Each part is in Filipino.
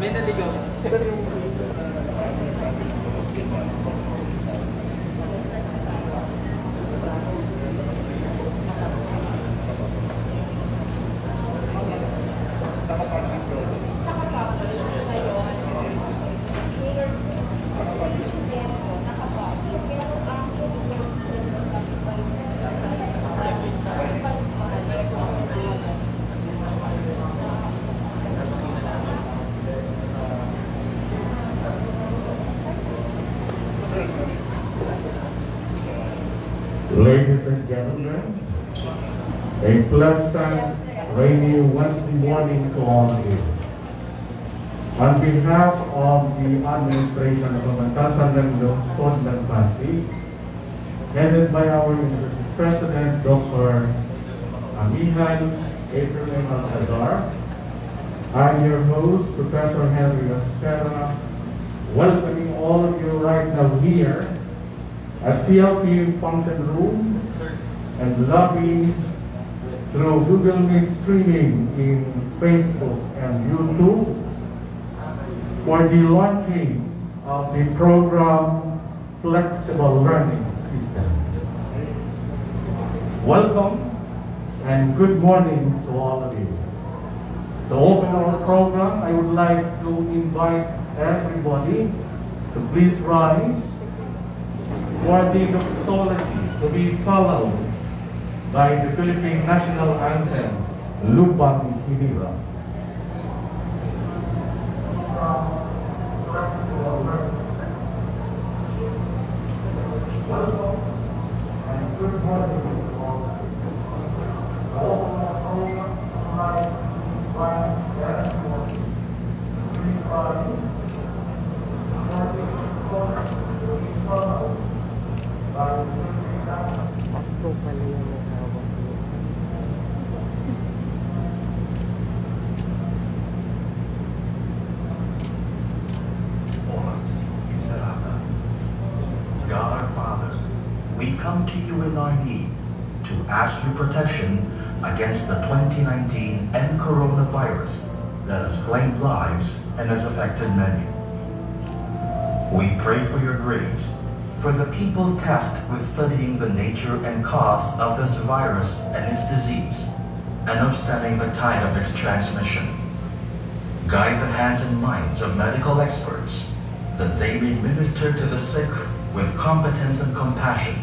May naligaw. Ladies and gentlemen, a pleasant, rainy Wednesday morning to all of you. On behalf of the administration of Pamatasan ng Lungsod ng Pasig, headed by our University President, Dr. Amihan Abraham Alcazar, I'm your host, Professor Henry Espera, welcoming all of you right now here at PLP function room and lobby through Google Meet streaming in Facebook and YouTube for the launching of the program Flexible Learning System. Welcome and good morning to all of you. To open our program, I would like to invite everybody to please rise for the doxology to be followed by the Philippine National Anthem, Lupang Hinirang. Welcome and good morning to all. To open our program tonight, invite everybody to please rise for the doxology to be followed. Ako pala yung may hawak niya. God our Father, we come to you in our need to ask your protection against the 2019 N coronavirus that has claimed lives and has affected many. We pray for your grace for the people tasked with studying the nature and cause of this virus and its disease, and of stemming the tide of its transmission. Guide the hands and minds of medical experts, that they may minister to the sick with competence and compassion,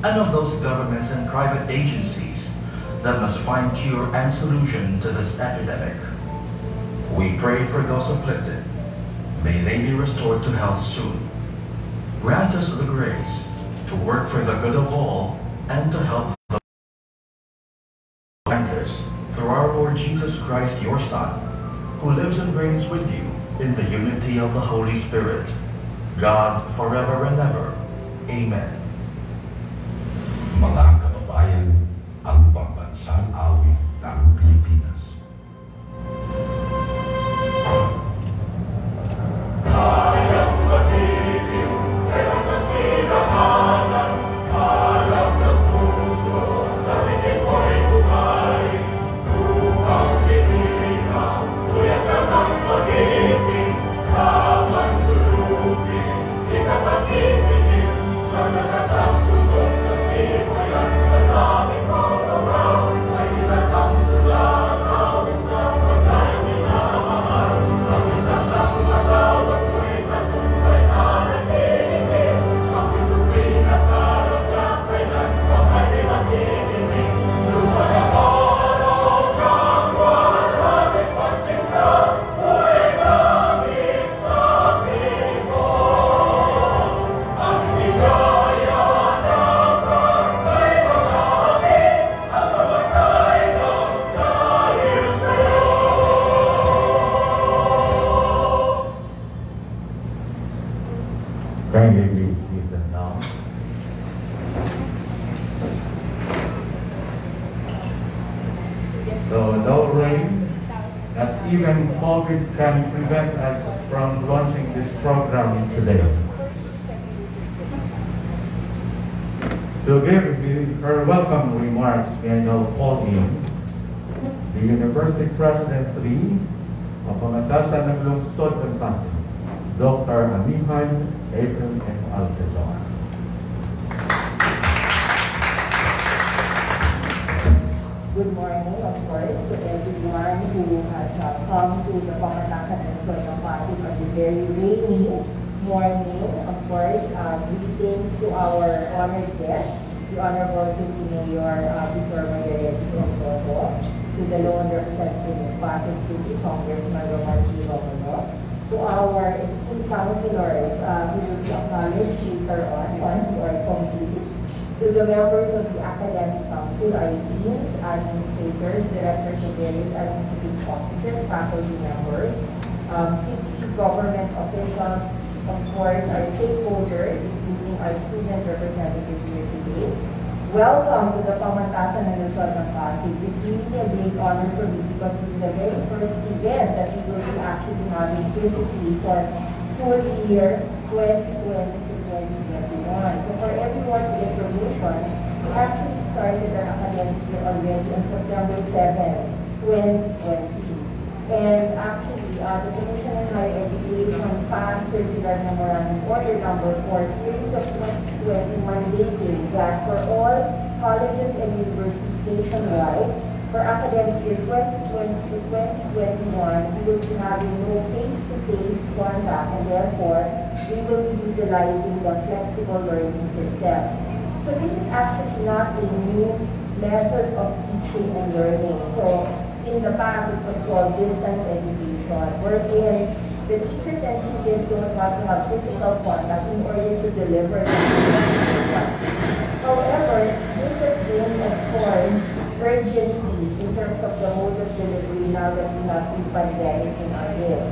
and of those governments and private agencies that must find cure and solution to this epidemic. We pray for those afflicted. May they be restored to health soon. Grant us the grace to work for the good of all and to help the this through our Lord Jesus Christ, your Son, who lives and reigns with you in the unity of the Holy Spirit, God forever and ever. Amen. Mga kababayan, ang pambansang awit ng Pilipinas. Kindly be seated now. So no rain, not even COVID can prevent us from launching this program today. To give her welcome remarks, may I now call in the University President 3 Pamantasan ng Lungsod ng Pasig, Dr. Amihan April M. Alcazar. Good morning, of course, to everyone who has come to the Pamantasan ng Lungsod ng Pasig on the very rainy morning. Of course, greetings to our honored guest, the Honorable City Mayor Victor Mayorete Soto, to the lone representative of Pasig City, Congressman Roman G. Romulo, to our esteemed councilors who will be acknowledged later on once we are complete, to the members of the Academic Council, our deans, administrators, directors of various administrative offices, faculty members, city government officials, of course, our stakeholders, including our student representatives here today. Welcome to the Pamantasan ng Lungsod ng Pasig. It's really a great honor for me because this is the very first event that we will be actually having physically for school year 2020 to 2021. So for everyone's information, we actually started our academic year already on September 7, 2020. And actually, the Commission on Higher Education passed Circular Memorandum Order Number 4, Series of 2021, stating that for all colleges and universities nationwide, for academic year 2020 to 2021, we will be having no face-to-face contact, and therefore, we will be utilizing the flexible learning system. So this is actually not a new method of teaching and learning. So in the past, it was called distance education, wherein the teachers and students don't have to have physical contact in order to deliver the However, this has gained, of course, urgency in terms of the mode of delivery now that we have the pandemic in our midst.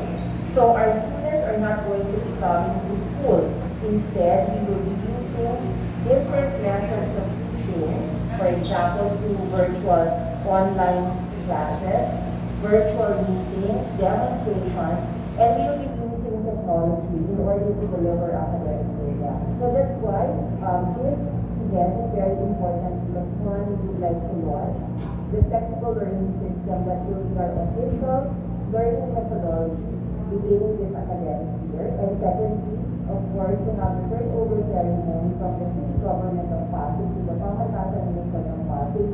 So our students are not going to be coming to school. Instead, we will be using different methods of teaching, for example, through virtual online classes, virtual meetings, demonstrations, and we will be using technology in order to deliver academic data. So that's why this event is very important because one, we would like to launch the flexible learning system that will be our official learning methodology beginning this academic year. And secondly, of course, to have the turnover ceremony from the city government of Pasig to the Pamantasan ng Lungsod ng Pasig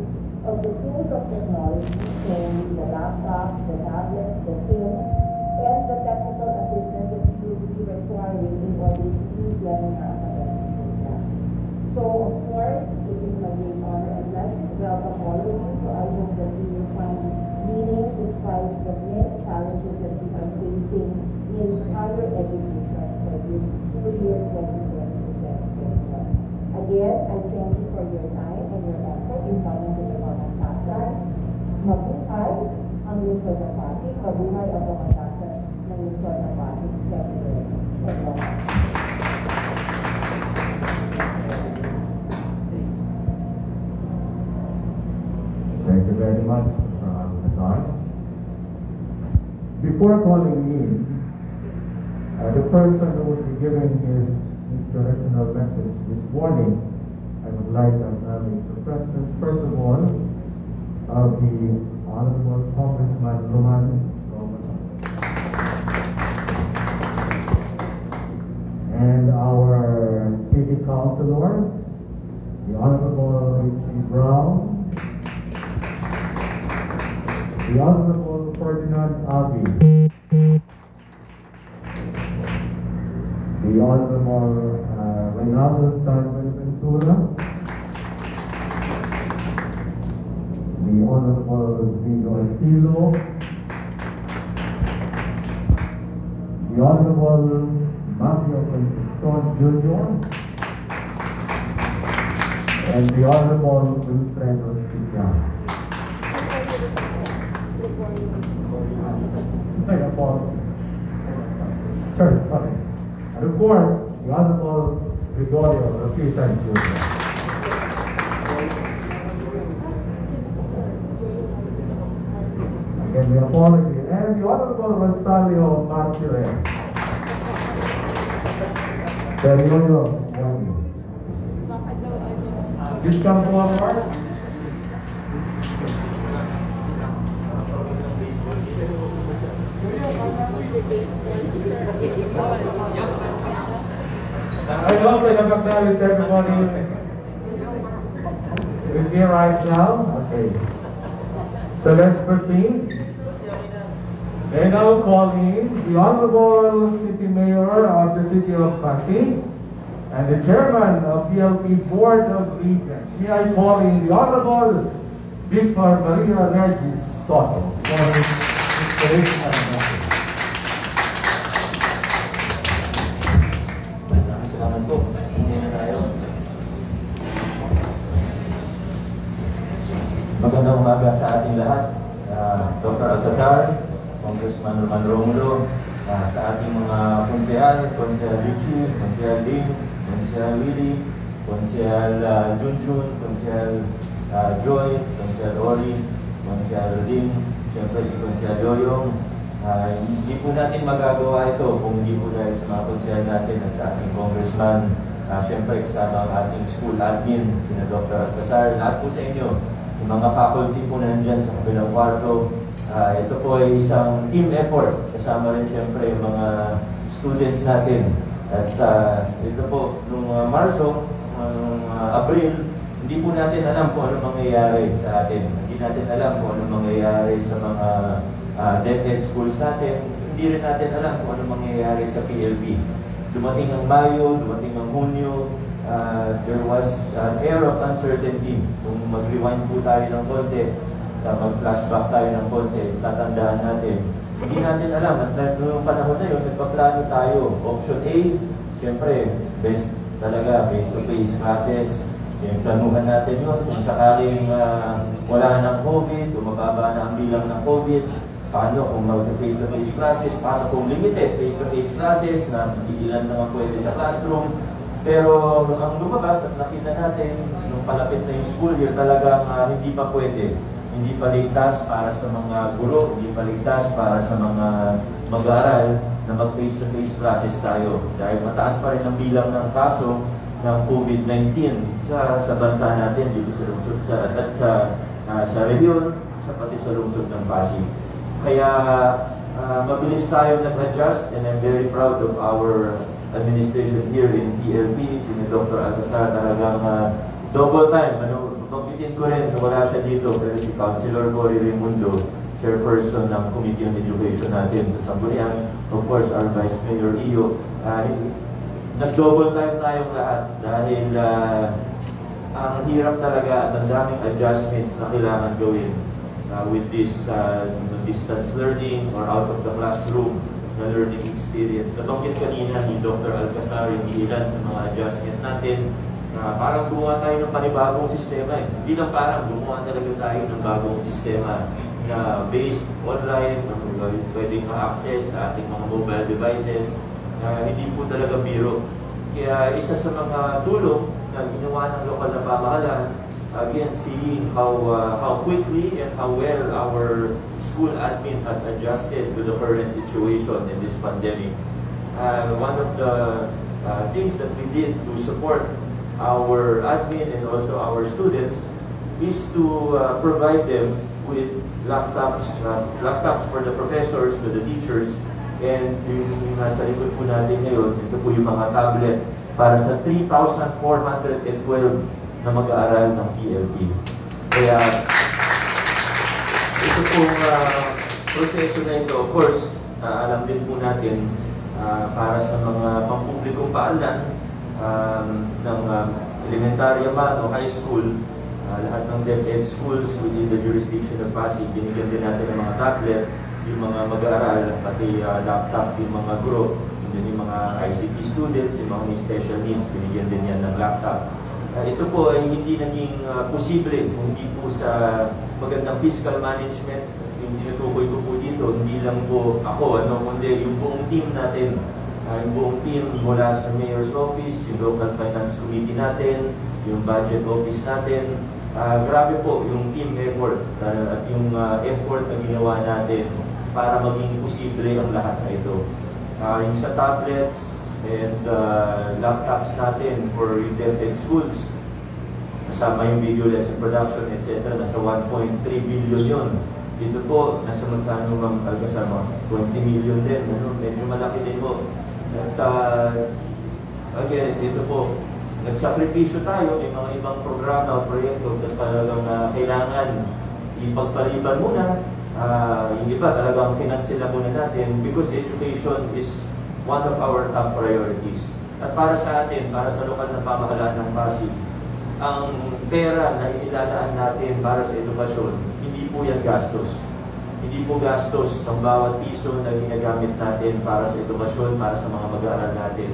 of the tools of technology, namely the laptops, the tablets, the SIM, and the technical assistance that we will be requiring in order to use them in our academic program. So, of course, it is my great honor and pleasure to welcome all of you. So I hope that we will find meaning despite the many challenges that we are facing in higher education for this school year 2020-2021. Again, I thank you for your time and your effort in coming to the Pamantasan. Mabuhay ang Lungsod ng Pasig. Mabuhay ang Pamantasan ng Lungsod ng Pasig. Thank you very much. Thank you very much, Hassan. Before calling in, the person who will be giving his inspirational message this morning, I would like to acknowledge the presence, first of all, of the Honorable Congressman Roman Romulo, and our city councilors, the Honorable Richie Brown, the Honorable Ferdinand Abi, the Honorable Reynaldo San Ventura, the Honorable Vino Estilo, the Honorable Mario Concepcion Jr., and the Honorable Wilfredo Sigan. Sorry. And of course, the Honorable Gregorio Rapisan Jr. Again, the apology. And the Honorable Rosalio Martire. Sergio, please come forward. I open the acknowledge ceremony is here right now. Okay. So let's proceed. They now call in the Honorable City Mayor of the City of Pasig and the Chairman of PLP Board of Regents. May I call in the Honorable Victor Maria Regis Soto for his inspirational message. Salamat po. Hindi na tayo. Magandang umaga sa ating lahat. Dr. Alcazar, Congressman Roman Romulo, sa ating mga konsehal, Konsehal Richie, Konsehal Ding, Konsehal Willie, Konsehal Junjun, Konsehal Joy, Konsehal Ori, Konsehal Ding, siyempre si Konsehal Yoyong. Hindi po natin magagawa ito kung hindi po dahil sa mga konsehal natin at sa ating congressman. Siyempre kasama ang ating school admin, kina Dr. Alcazar, lahat po sa inyo. Yung mga faculty po nandyan sa kabilang kwarto. Ito po ay isang team effort. Kasama rin siyempre yung mga students natin. At ito po, nung Marso, nung Abril, hindi po natin alam kung ano mangyayari sa atin. Hindi natin alam kung ano mangyayari sa mga DepEd schools natin. Hindi rin natin alam kung ano mangyayari sa PLP. Dumating ang Mayo, dumating ang Hunyo, there was an air of uncertainty. Kung mag-rewind po tayo ng konti, mag-flashback tayo ng konti, tatandaan natin. Hindi natin alam, at noong panahon na yun, nagpaplano tayo. Option A, siyempre, best talaga, face-to-face classes. Yung planuhan natin yun, kung sakaling wala ng COVID, kung mababa na ang bilang ng COVID, paano kung mag-face-to-face classes, paano kung limited face-to-face classes na ilan naman pwede sa classroom. Pero ang lumabas at nakita natin, nung palapit na yung school year, talagang hindi pa pwede. Hindi pa ligtas para sa mga guro, hindi pa ligtas para sa mga mag-aaral na mag-face-to-face classes tayo. Dahil mataas pa rin ang bilang ng kaso ng COVID-19 sa bansa natin, dito sa lungsod, sa Region, pati sa lungsod ng Pasig. Kaya mabilis tayo nag-adjust, and I'm very proud of our administration here in PLP. Si Dr. Alcazar talagang double time. Pagpitin ko rin, wala siya dito, pero si Councilor Cory Raimundo, chairperson ng Committee on Education natin sa Sangguniang, of course, our Vice Mayor Iyo. Nag-double time tayong lahat dahil ang hirap talaga at ang daming adjustments na kailangan gawin with this distance learning or out of the classroom na learning experience. Nabanggit kanina ni Dr. Alcazar yung ilan sa mga adjustment natin. Parang gumawa tayo ng panibagong sistema. Hindi lang parang gumawa talaga tayo ng bagong sistema na based online, pwedeng ma-access sa ating mga mobile devices. Hindi po talaga biro. Kaya isa sa mga tulong na ginawa ng lokal na pamahalaan, again, seeing how quickly and how well our school admin has adjusted to the current situation in this pandemic. One of the things that we did to support our admin and also our students is to provide them with laptops for the professors, to the teachers, and yung nasa likod po natin ngayon, ito po yung mga tablet para sa 3,412 na mag-aaral ng PLP. Kaya ito pong proseso na ito, of course, alam din po natin para sa mga pampublikong paalan ng elementarya man o high school, lahat ng DepEd schools within the jurisdiction of Pasig, binigyan din natin ng mga tablet, yung mga mag-aaral, pati laptop, yung mga guro, yung mga ICT students, yung mga special needs, binigyan din yan ng laptop. Ito po ay hindi naging posible kung hindi po sa magandang fiscal management. Yung tinutukoy ko po dito, hindi lang po ako, kundi yung buong team natin. Yung buong team mula sa Mayor's Office, yung Local Finance Committee natin, yung Budget Office natin. Grabe po yung team effort at yung effort na ginawa natin para maging posible ang lahat na ito. Yung sa tablets and laptops natin for DepEd schools, kasama yung video lesson production, etc. Nasa 1.3 billion yun. Dito po, nasa magkano Ma'am Alcazar, 20 million din, ano? Medyo malaki din po. At again, dito po, nagsakripisyo tayo, may mga ibang programa o proyekto na talagang kailangan ipagpaliban muna. Yung iba talagang finansila muna natin because education is one of our top priorities. At para sa atin, para sa lokal na pamahalaan ng Pasig, ang pera na inilalaan natin para sa edukasyon, hindi po yan gastos. Hindi po gastos ang bawat piso na ginagamit natin para sa edukasyon, para sa mga mag-aaral natin.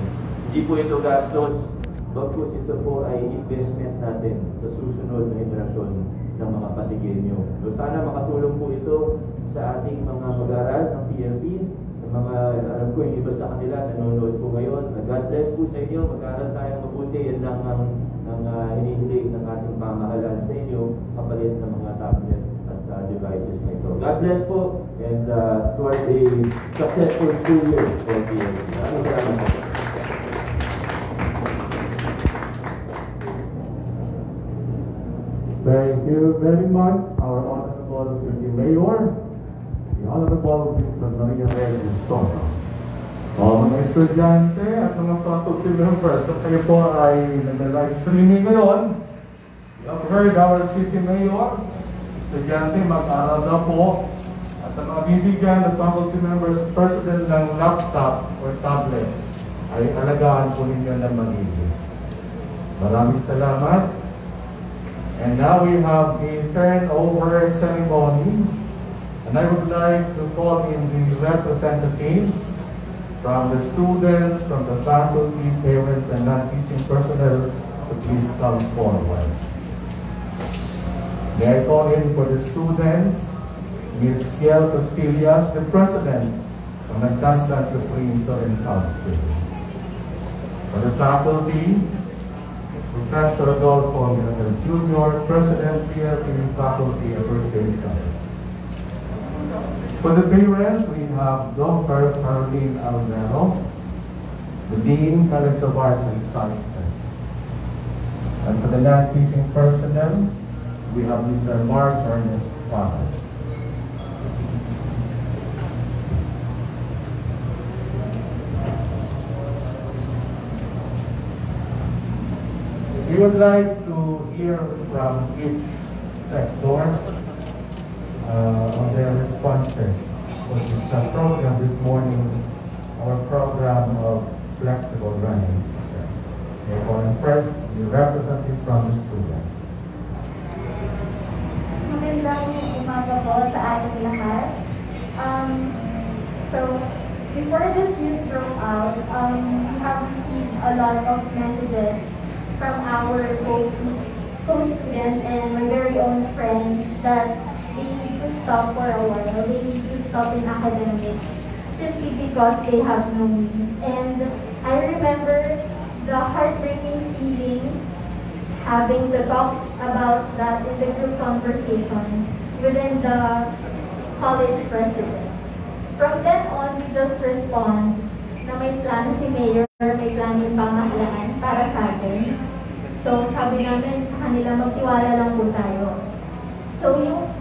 Hindi po ito gastos, bagkus ito po ay investment natin sa susunod na henerasyon ng mga Pasigueño. So sana makatulong po ito sa ating mga mag-aaral ng PLP, mga, alam ko yung iba sa kanila nanonood po ngayon. God bless po sa inyo, mag-aaral tayong mabuti. Yan lang ang hinihiling ng ating pamahalaan sa inyo, kapalit ng mga tablet at devices na ito. God bless po, and towards a successful school year for PLP. Maraming salamat po. Thank you very much, our Honorable City Mayor, the Honorable Victor Maria Reyes Soto. Mga estudyante at mga faculty members, at kayo po ay nag-live streaming ngayon. You have heard our City Mayor, estudyante, mag-aral na po, at ang mga bibigyan ng faculty members, president ng laptop or tablet, ay alagaan po ninyo na magiging. Maraming salamat. And now we have the turnover ceremony, and I would like to call in the representatives from the students, from the faculty, parents, and non-teaching personnel to please come forward. May I call in for the students, Ms. Kiel Castillas, the president of Nagdasal Supreme Student Council. For the faculty, Professor Adolfo Miranda Jr., President PLP Faculty Association. For the parents, we have Dr. Caroline Alvero, the Dean, College of Arts and Sciences. And for the non-teaching personnel, we have Mr. Mark Ernest Father. We would like to hear from each sector on their responses for this program this morning, our program of flexible learning. Okay, going first, the representative from the students. Magandang umaga po sa ating lahat. So, before this news broke out, we have received a lot of messages from our co-students and my very own friends that they need to stop for a while. They need to stop in academics simply because they have no means. And I remember the heartbreaking feeling having to talk about that in the group conversation within the college presidents. From then on, we just respond na may plano si Mayor, may plano yung pamahalaan para sa atin. So, sabi namin sa kanila, magtiwala lang po tayo. So, yung,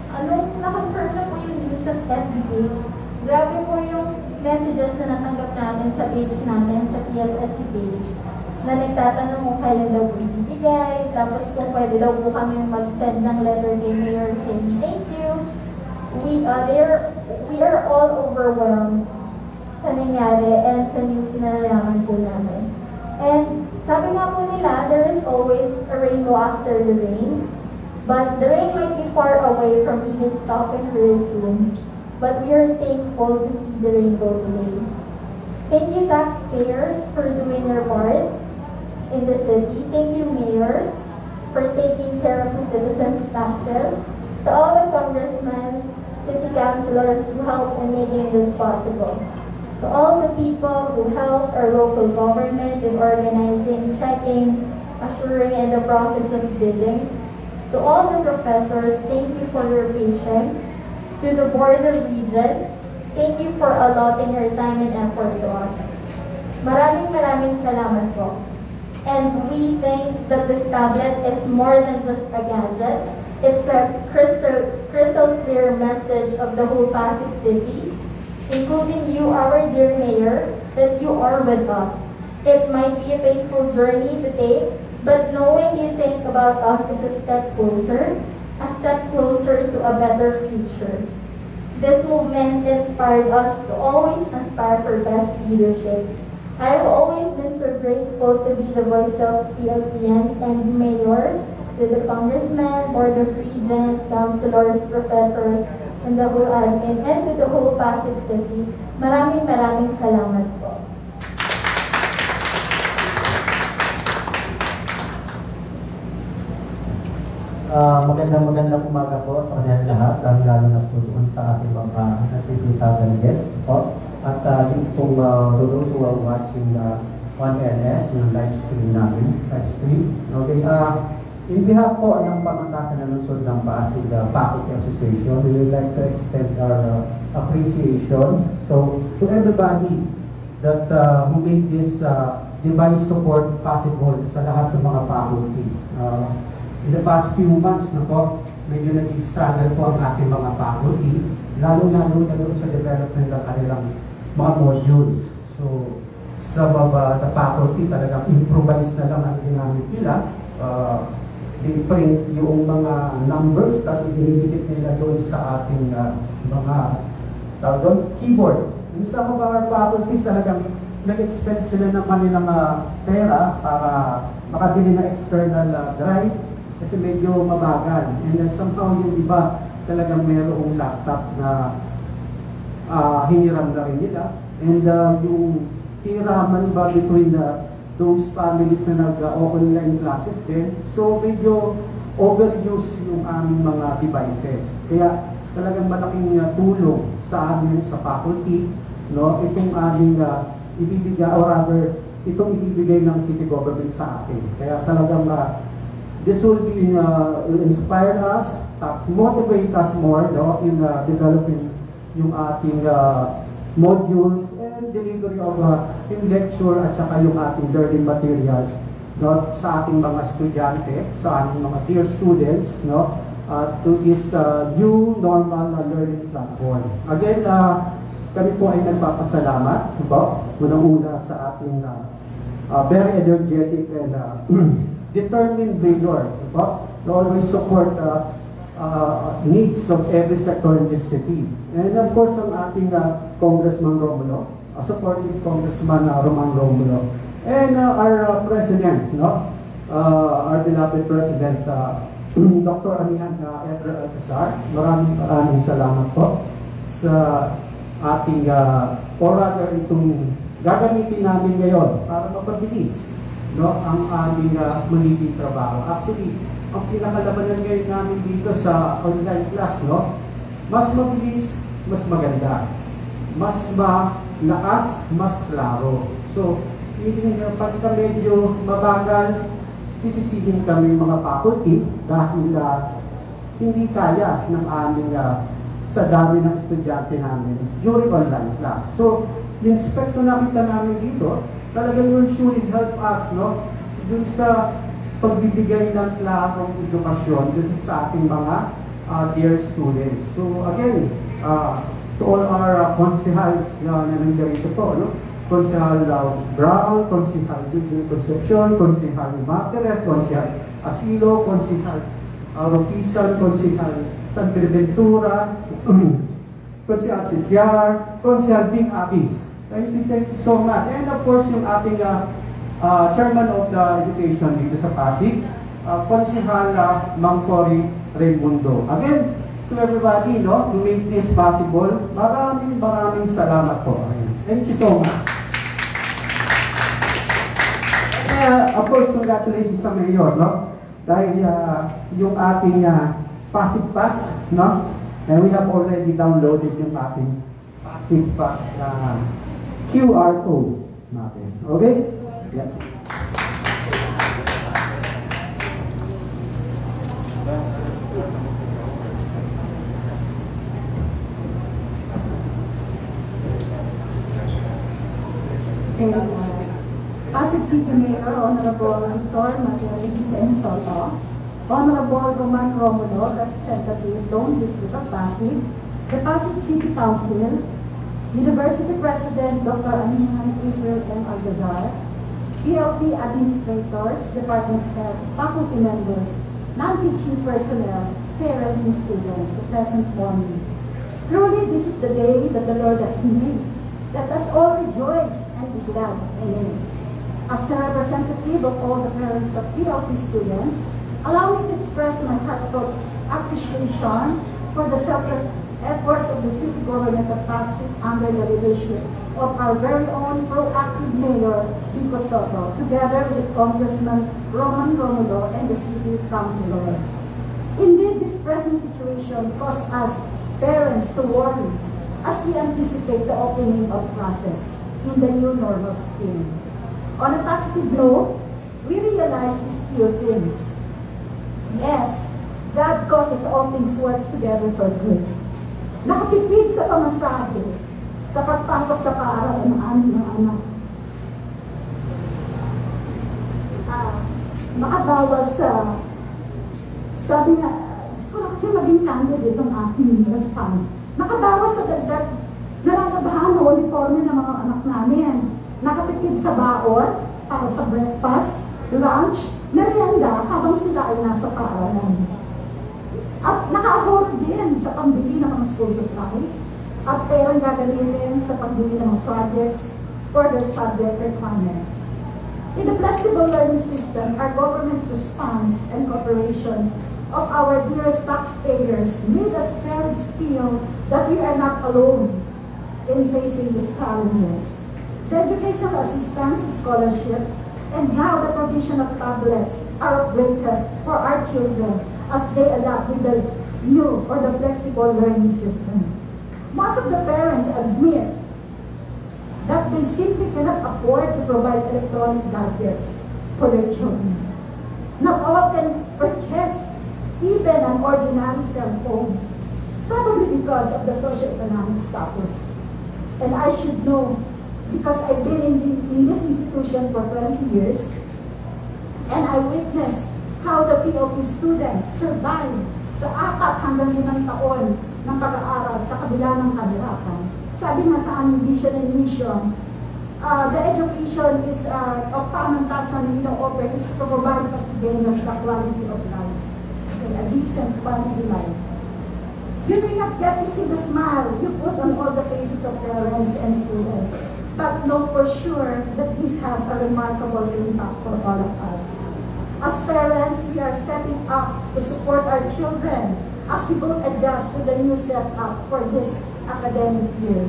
na-confirm na po yung news sa FB page. Grabe po yung messages na natanggap natin sa page natin, sa PSSC page, na nagtatanong kung kailan daw po ibigay, tapos kung pwede daw po kami mag-send ng letter kay Mayor saying, thank you. We are all overwhelmed sa nangyari and sa news na nalaman po namin. And sabi nga po nila, there is always a rainbow after the rain. But the rain might be far away from even stopping very soon. But we are thankful to see the rainbow today. Thank you, taxpayers, for doing your part in the city. Thank you, Mayor, for taking care of the citizens' taxes. To all the congressmen, city councilors who helped in making this possible. To all the people who helped our local government in organizing, checking, assuring, and the process of bidding. To all the professors, thank you for your patience. To the Board of Regents, thank you for allotting your time and effort to us. Maraming salamat po. And we think that this tablet is more than just a gadget. It's a crystal clear message of the whole Pasig City, including you, our dear Mayor, that you are with us. It might be a painful journey to take, but knowing you think about us is a step closer to a better future. This movement inspired us to always aspire for best leadership. I have always been so grateful to be the voice of PLPNs and Mayor, to the congressmen, board of regents, councilors, professors, and the whole admin, and to the whole Pasig City. Maraming salamat po. Magandang umaga po sa kanyang lahat, lalo na po doon sa ating mga nagpipitagan guests po. At yung pong those who are watching on LS, yung live stream namin, live stream. Okay, in behalf po ng Pamantasan ng Lungsod ng Pasig Faculty Association, we would like to extend our appreciation to everybody that who made this device support possible sa lahat ng mga faculty. In the past few months na po, medyo nag-struggle po ang ating mga faculty, lalo-lalo na doon sa development ng kanilang mga modules. So, sa the faculty talagang improvise na lang ang ginamit nila. They print yung mga numbers, tapos idinidikit nila doon sa ating mga keyboard. Yung sa mga faculties talagang nag-expend sila ng kanilang pera para makabili ng external drive kasi medyo mabagal. And then somehow yung iba talagang mayroong laptop na hiniram na rin nila. And yung hiraman ba between those families na nag-online classes din. So medyo overuse yung aming mga devices. Kaya talagang malaking tulong sa amin sa faculty, no? Itong aming ibibigay, or rather, itong ibibigay ng city government sa atin. Kaya talagang this will be will inspire us, motivate us more, no, in developing yung ating modules and delivery of yung lecture at saka yung ating learning materials, no, sa ating mga estudyante, sa ating mga dear students, no, to this new normal learning platform. Again, kami po ay nagpapasalamat, po, unang-una sa ating very energetic and determined leader, po, to always support needs of every sector in this city. And of course, ang ating Congressman Romulo, supporting Congressman Roman Romulo, and our President, no? Our beloved President, Dr. Anihan Edgar Alcazar. Maraming salamat po sa ating, or rather itong gagamitin namin ngayon para mapabilis, no, ang aming magiging trabaho. Actually, ang pinakalabanan ngayon namin dito sa online class, no, mas mabilis, mas maganda, mas malakas, mas klaro. So, pagka medyo mabagal, sisisihin kami mga faculty dahil hindi kaya ng aming sa dami ng estudyante namin during online class. So, yung specs na nakita namin dito, talagang will surely help us, no, dun sa pagbibigay ng klarong edukasyon dun sa ating mga dear students. So again, to all our konsehals na nandiyan po, no? Konsehal Brown, Konsehal Jujun Concepcion, Konsehal Martires, Konsehal Asilo, Konsehal Roquisan, Konsehal San Benventura, Konsehal Sityar, Konsehal Bing Abis. Thank you so much. And of course, yung ating Chairman of the Education dito sa Pasig, Konsehal Mang Cory Raimundo. Again, to everybody, no, to make this possible, maraming salamat po. Thank you so much. Of course, congratulations sa Mayor, no? Dahil yung ating Pasig Pass, no? And we have already downloaded yung ating Pasig Pass QR code natin. Okay? Yeah. Pasig City Mayor Honorable Victor Manuel Soto, Honorable Roman Romulo, Representative, Dome District of Pasig, the Pasig City Council, University President Dr. Anihan April M. Algazar, PLP administrators, department heads, faculty members, non-teaching personnel, parents and students, the present morning. Truly, this is the day that the Lord has made. Let us all rejoice and be glad in it. As the representative of all the parents of PLP students, allow me to express my heartfelt appreciation for the selfless efforts of the city government of Pasig under the leadership of our very own proactive Mayor, Vico Soto, together with Congressman Roman Romulo and the city councilors. Indeed, this present situation caused us parents to worry as we anticipate the opening of classes in the new normal scheme. On a positive note, we realize these few things. Yes, God causes all things works together for good. Nakatipid sa pamasahe sa pagpasok sa paaralan ng aming mga anak. Makabawas sa, sabi nga, gusto ko na kasi maging candid itong aking response. Makabawas sa dagdag nalalabahan ng uniforme ng mga anak namin. Nakatipid sa baon para sa breakfast, lunch, merienda habang sila ay nasa paaralan. At naka-ahorro din sa pambili ng mga school supplies at perang gagamitin sa pagbili ng mga projects for their subject requirements. In the flexible learning system, our government's response and cooperation of our dearest taxpayers made us parents feel that we are not alone in facing these challenges. The educational assistance, scholarships, and now the provision of tablets are upgraded for our children as they adapt with the new or the flexible learning system. Most of the parents admit that they simply cannot afford to provide electronic gadgets for their children. Not all can purchase even an ordinary cell phone, probably because of the socioeconomic status. And I should know, because I've been in this institution for 20 years, and I witnessed how the POP students survive sa 4 hanggang 5 taon ng pag-aaral sa kabila ng kahirapan. Sabi nga sa aming vision and mission, the education is of pamantasan na ino-offer is to provide Pasigueños the quality of life, okay, a decent quality life. You may not get to see the smile you put on all the faces of parents and students, but know for sure that this has a remarkable impact for all of us. As parents, we are stepping up to support our children as we both adjust to the new setup for this academic year.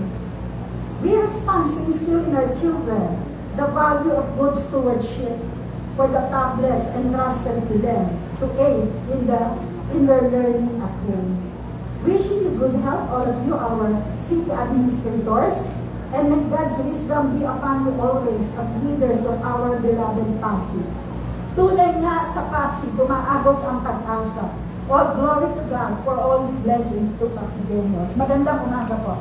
We respond to instill in our children the value of good stewardship for the tablets entrusted to them to aid in their learning at home. Wishing you good health, all of you, our city administrators, and may God's wisdom be upon you always as leaders of our beloved Pasig. Tunay nga sa Pasig, dumaagos ang pag-asa. All glory to God for all His blessings to Pasigueños. Magandang umaga po.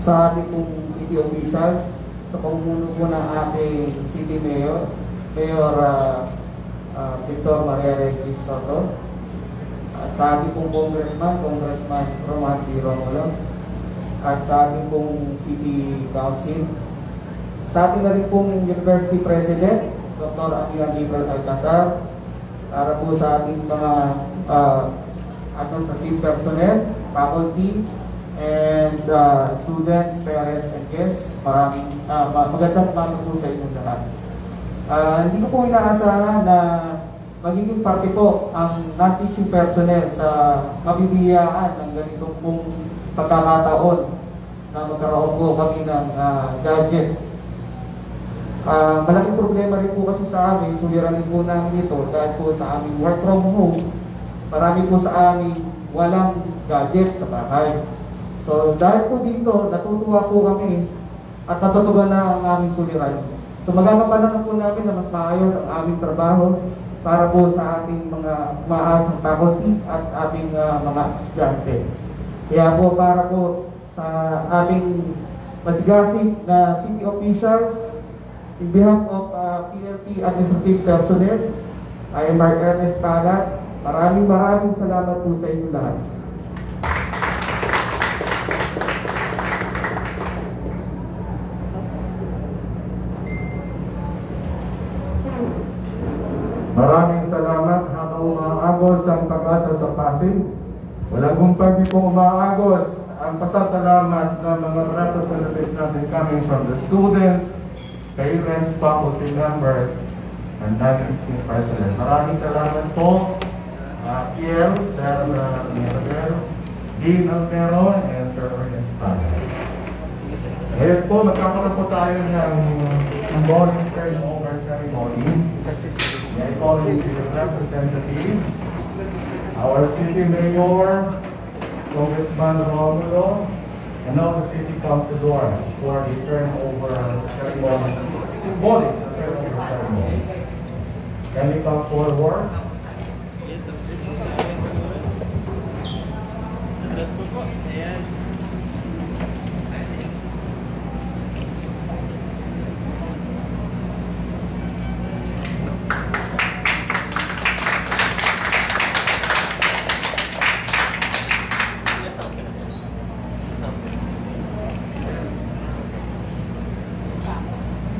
Sa ating pong city officials, sa pamumuno po ng ating city mayor, Mayor Victor Maria Regis Soto, at sa ating pong Congressman Roman Romulo, at sa ating pong City Council, sa ating na rin pong University President, Dr. Anihan April Algazar, para po sa ating mga administrative personnel, faculty, and students, parents, and guests. Magandang umaga po sa inyong lahat. Hindi ko po inaasahan na magiging parte po ang non-teaching personnel sa mabibiyaan ng ganitong pong pagkakataon na magkaroon po kami ng gadget. Malaking problema rin po kasi sa amin, suliranin po namin ito dahil po sa aming work from home, marami po sa amin walang gadget sa bahay. So dahil po dito, natutuwa po kami at natutugan na ang aming suliranin. So magagampanan po namin na mas maayos ang aming trabaho para po sa ating mga maasang faculty at ating mga estudyante. Kaya po para po sa aming masigasig na city officials, in behalf of PLT administrative personnel, I am Mark Ernest Palat. Maraming salamat po sa inyo lahat. Maraming salamat habang umaagos ang pag-asa sa Pasig. Walang kumpagi pong umaagos ang pasasalamat ng mga representatives natin coming from the students, parents, faculty members, and non-teaching personnel. Maraming salamat po, Kiel, Sir Miguel, Dean Altero, and Sir Ernest Pan. Ngayon po, magkakaroon po tayo ng symbolic turnover ceremony. I call in the representatives, our city mayor, Congressman Romulo, and all the city councilors for the turnover ceremony, symbolic turnover ceremony. Can you come forward?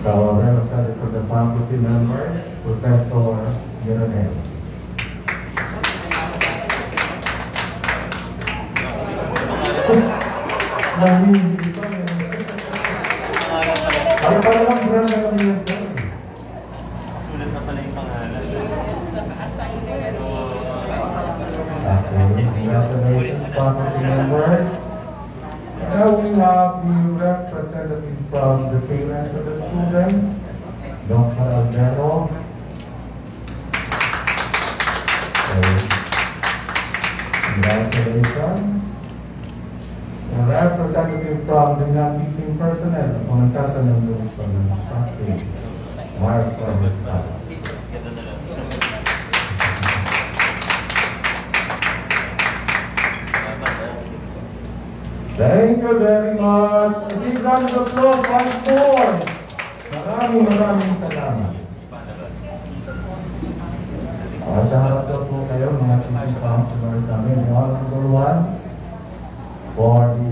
So, representative for the faculty members, Professor Gironel. Ano pa naman brand na kami yan, sir? Sulat na pala yung pangalan. Okay, congratulations, faculty members. Now we have the representative from the parents of the students, Dr. Albero. Congratulations. A representative from the non-teaching personnel, Pangatasan ng Luzon, Pasig, Mark Oresta. Thank you very much. A big round of applause once more. Maraming salamat. Sa harap daw po kayo, mga city councilors namin, honorable ones, for the